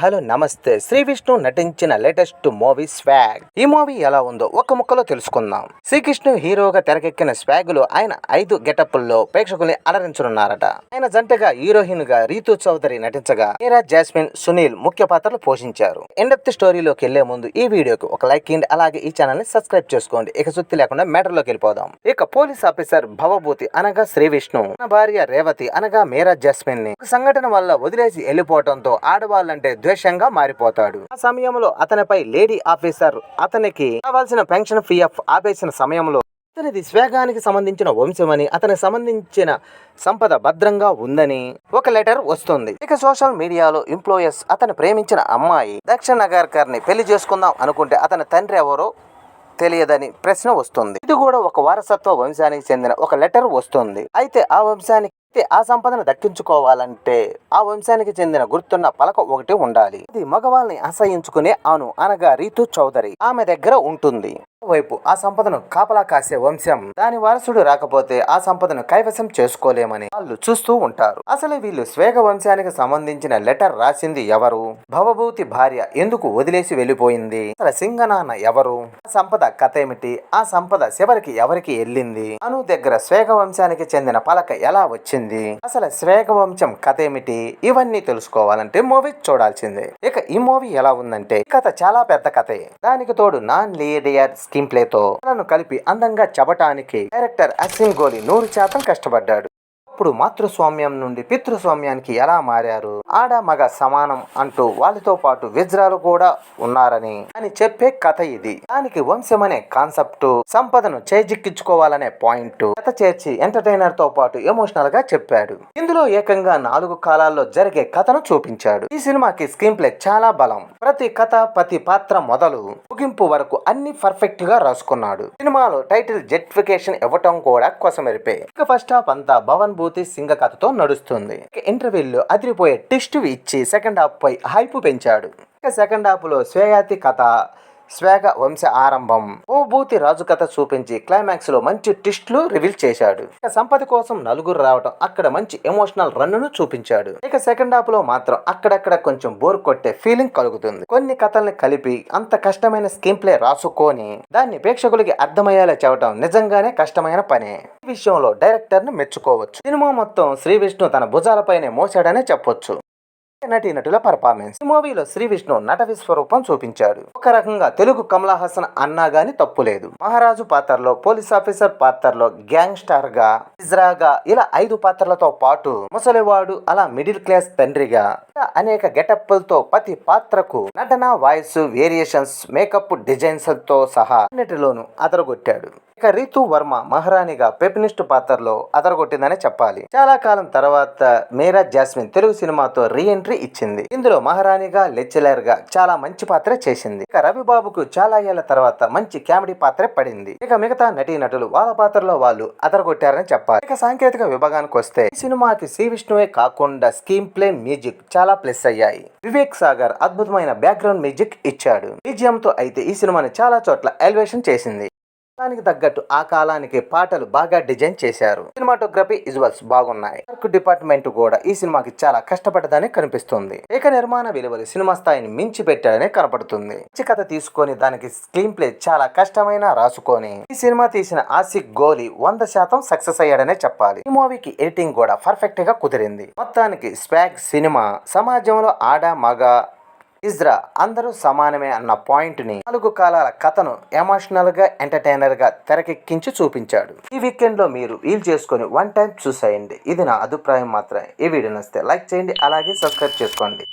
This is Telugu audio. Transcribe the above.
హలో నమస్తే. శ్రీ విష్ణు నటించిన లేటెస్ట్ మూవీ స్వాగ్. ఈ మూవీ ఎలా ఉందో ఒక ముక్కలో తెలుసుకుందాం. శ్రీకృష్ణ హీరోగా తెరకెక్కిన స్వాగ్ లో ఆయన 5 గెటప్పుల్లో ప్రేక్షకుల్ని అలరించనున్నారట. ఆయన జంటగా హీరోయిన్ గా రీతూ చౌదరి నటించగా మీరా జాస్మిన్, సునీల్ ముఖ్య పాత్రలు పోషించారు. ఎండెప్త్ స్టోరీలోకి వెళ్లే ముందు ఈ వీడియోకి ఒక లైక్ ఇవ్వండి. అలాగే ఈ ఛానల్ ని సబ్స్క్రైబ్ చేసుకోండి. ఇక సుత్తి లేకుండా మ్యాటర్ లోకి వెళ్ళిపోదాం. ఇక పోలీస్ ఆఫీసర్ భవభూతి అనగా శ్రీ విష్ణు, తన భార్య రేవతి అనగా మీరా జాస్మిన్ ని ఒక సంఘటన వల్ల వదిలేసి వెళ్ళిపోవడంతో ఆడవాళ్ళంటే ద్వేషంగా మారిపోతాడు. ఆ సమయంలో అతనిపై లేడీ ఆఫీసర్ అతనికి కావాల్సిన పెన్షన్ ఫీఎఫ్ ఆపేసిన సమయంలో అతనిది స్వేగానికి సంబంధించిన వంశమని, అతనికి సంబంధించిన సంపద భద్రంగా ఉందని ఒక లెటర్ వస్తుంది. ఇక సోషల్ మీడియాలో ఎంప్లాయర్స్ అతను ప్రేమించిన అమ్మాయి దక్షిణ నగర్కర్ ని పెళ్లి చేసుకుందాం అనుకుంటే అతని తండ్రి ఎవరో తెలియదని ప్రశ్న వస్తుంది. ఇది కూడా ఒక వారసత్వ వంశానికి చెందిన ఒక లెటర్ వస్తుంది. అయితే ఆ సంపదను దక్కించుకోవాలంటే ఆ వంశానికి చెందిన గుర్తున్న పలక ఒకటి ఉండాలి. అది మగవాళ్ళని అసహించుకునే అనగా రీతూ చౌదరి ఆమె దగ్గర ఉంటుంది. వైపు ఆ సంపదను కాపలా కాసే వంశం దాని వారసుడు రాకపోతే ఆ సంపదను కైవసం చేసుకోలేమని వాళ్ళు చూస్తూ ఉంటారు. అసలు వీళ్ళు స్వేగ వంశానికి సంబంధించిన లెటర్ రాసింది ఎవరు? భవభూతి భార్య ఎందుకు వదిలేసి వెళ్ళిపోయింది? అసలు సింగనాన్న ఎవరు? ఆ సంపద కథ ఏమిటి? ఆ సంపద చివరికి ఎవరికి వెళ్ళింది? అను దగ్గర స్వేగ వంశానికి చెందిన పలక ఎలా వచ్చింది? అసలు స్వేగ వంశం కథ ఏమిటి? ఇవన్నీ తెలుసుకోవాలంటే మూవీ చూడాల్సిందే. ఇక ఈ మూవీ ఎలా ఉందంటే కథ చాలా పెద్ద కథే. దానికి తోడు నాన్ లీనియర్ స్క్రీన్ ప్లే తో కలిపి అందంగా చెప్పటానికి డైరెక్టర్ అసిన్ గోలి 100% కష్టపడ్డాడు. ఇప్పుడు మాతృస్వామ్యం నుండి పితృస్వామ్యానికి ఎలా మారారు, ఆడ మగ సమానం అంటూ వాళ్ళతో పాటు విజ్రాలు కూడా ఉన్నారని చెప్పే కథ ఇది. దానికి వంశం అనే కాన్సెప్ట్, సంపదను చేజిక్కించుకోవాలనే పాయింట్ కథ చేర్చి ఎంటర్టైనర్ తో పాటు ఎమోషనల్ గా చెప్పాడు. ఇందులో ఏకంగా 4 కాలాల్లో జరిగే కథను చూపించాడు. ఈ సినిమాకి స్క్రీన్ ప్లే చాలా బలం. ప్రతి కథ, ప్రతి పాత్ర మొదలు ముగింపు వరకు అన్ని పర్ఫెక్ట్ గా రాసుకున్నాడు. సినిమాలో టైటిల్ జస్టిఫికేషన్ ఇవ్వటం కూడా కొసమెరిపే. ఇక ఫస్ట్ హాఫ్ అంతా భవన్ సింగ కథతో నడుస్తుంది. ఇంటర్వ్యూలో అదిరిపోయే ట్విస్ట్ ఇచ్చి సెకండ్ హాఫ్ పై హైప్ పెంచాడు. ఇక సెకండ్ హాఫ్ లో స్వేయాతి కథ, స్వేగ వంశ ఆరంభం, ఓ భూతి రాజు కథ చూపించి క్లైమాక్స్ లో మంచి ట్విస్ట్లు రివీల్ చేశాడు. ఇక సంపద కోసం నలుగురు రావటం, అక్కడ మంచి ఎమోషనల్ రన్ను చూపించాడు. ఇక సెకండ్ హాఫ్ లో మాత్రం అక్కడక్కడ కొంచెం బోర్ కొట్టే ఫీలింగ్ కలుగుతుంది. కొన్ని కథల్ని కలిపి అంత కష్టమైన స్క్రీన్ ప్లే రాసుకొని దాన్ని ప్రేక్షకులకి అర్థమయ్యేలా చెప్పడం నిజంగానే కష్టమైన పనే. ఈ విషయంలో డైరెక్టర్ ని మెచ్చుకోవచ్చు. సినిమా మొత్తం శ్రీ విష్ణు తన భుజాలపైనే మోసాడనే చెప్పొచ్చు. నటీనటుల పర్ఫార్మెన్స్. ఈ మూవీలో శ్రీ విష్ణు నట విశ్వరూపం చూపించాడు. ఒక రకంగా తెలుగు కమలా హాసన్ అన్నా గాని తప్పు లేదు. మహారాజు పాత్రలో, పోలీస్ ఆఫీసర్ పాత్రలో, గ్యాంగ్స్టర్ గా, ఇజ్రాగా ఇలా 5 పాత్రలతో పాటు ముసలివాడు, అలా మిడిల్ క్లాస్ తండ్రిగా అనేక గెటప్లతో ప్రతి పాత్రకు నటన, వాయిస్ వేరియేషన్స్, మేకప్ డిజైన్స్ తో సహా అన్నిటిలోనూ అదరగొట్టాడు. ఇక రీతూ వర్మ మహారాణిగా పెపినిస్ట్ పాత్రలో అదరగొట్టిందనే చెప్పాలి. చాలా కాలం తర్వాత మీరా జాస్మిన్ తెలుగు సినిమాతో రీ ఎంట్రీ ఇచ్చింది. ఇందులో మహారాణిగా, లెక్చరర్ గా చాలా మంచి పాత్ర చేసింది. ఇక రవిబాబుకు చాలా ఏళ్ల తర్వాత మంచి కామెడీ పాత్ర పడింది. ఇక మిగతా నటీనటులు వాళ్ళ పాత్రలో వాళ్ళు అదరగొట్టారని చెప్పాలి. ఇక సాంకేతిక విభాగానికి వస్తే ఈ సినిమాకి శ్రీ విష్ణువే కాకుండా స్క్రీన్ ప్లే, మ్యూజిక్ చాలా ప్లస్ అయ్యాయి. వివేక్ సాగర్ అద్భుతమైన బ్యాక్గ్రౌండ్ మ్యూజిక్ ఇచ్చాడు. బీజిఎంతో అయితే ఈ సినిమాని చాలా చోట్ల ఎలివేషన్ చేసింది. దానికి తగ్గట్టు ఆ కాలానికి పాటలు బాగా డిజైన్ చేశారు. సినిమాటోగ్రఫీ, విజువల్స్ బాగున్నాయి. వర్క్ డిపార్ట్మెంట్ కూడా ఈ సినిమాకి చాలా కష్టపడ్డదని కనిపిస్తుంది. ఏక నిర్మాణ విలువలు సినిమా స్థాయిని మించి పెట్టాడనే కనపడుతుంది. మంచి కథ తీసుకొని దానికి స్క్రీన్ ప్లే చాలా కష్టమైన రాసుకొని ఈ సినిమా తీసిన ఆసిక్ గోలి 100% సక్సెస్ అయ్యాడనే చెప్పాలి. ఈ మూవీకి ఎడిటింగ్ కూడా పర్ఫెక్ట్ గా కుదిరింది. మొత్తానికి స్వాగ్ సినిమా సమాజంలో ఆడ, మగ, ఇజ్రా అందరూ సమానమే అన్న పాయింట్ ని 4 కాలాల కథను ఎమోషనల్ గా, ఎంటర్టైనర్ గా తెరకెక్కించి చూపించాడు. ఈ వీకెండ్ లో మీరు వీల్ చేసుకుని 1 టైం చూసేయండి. ఇది నా అభిప్రాయం మాత్రమే. ఈ వీడియో నచ్చితే లైక్ చేయండి, అలాగే సబ్స్క్రైబ్ చేసుకోండి.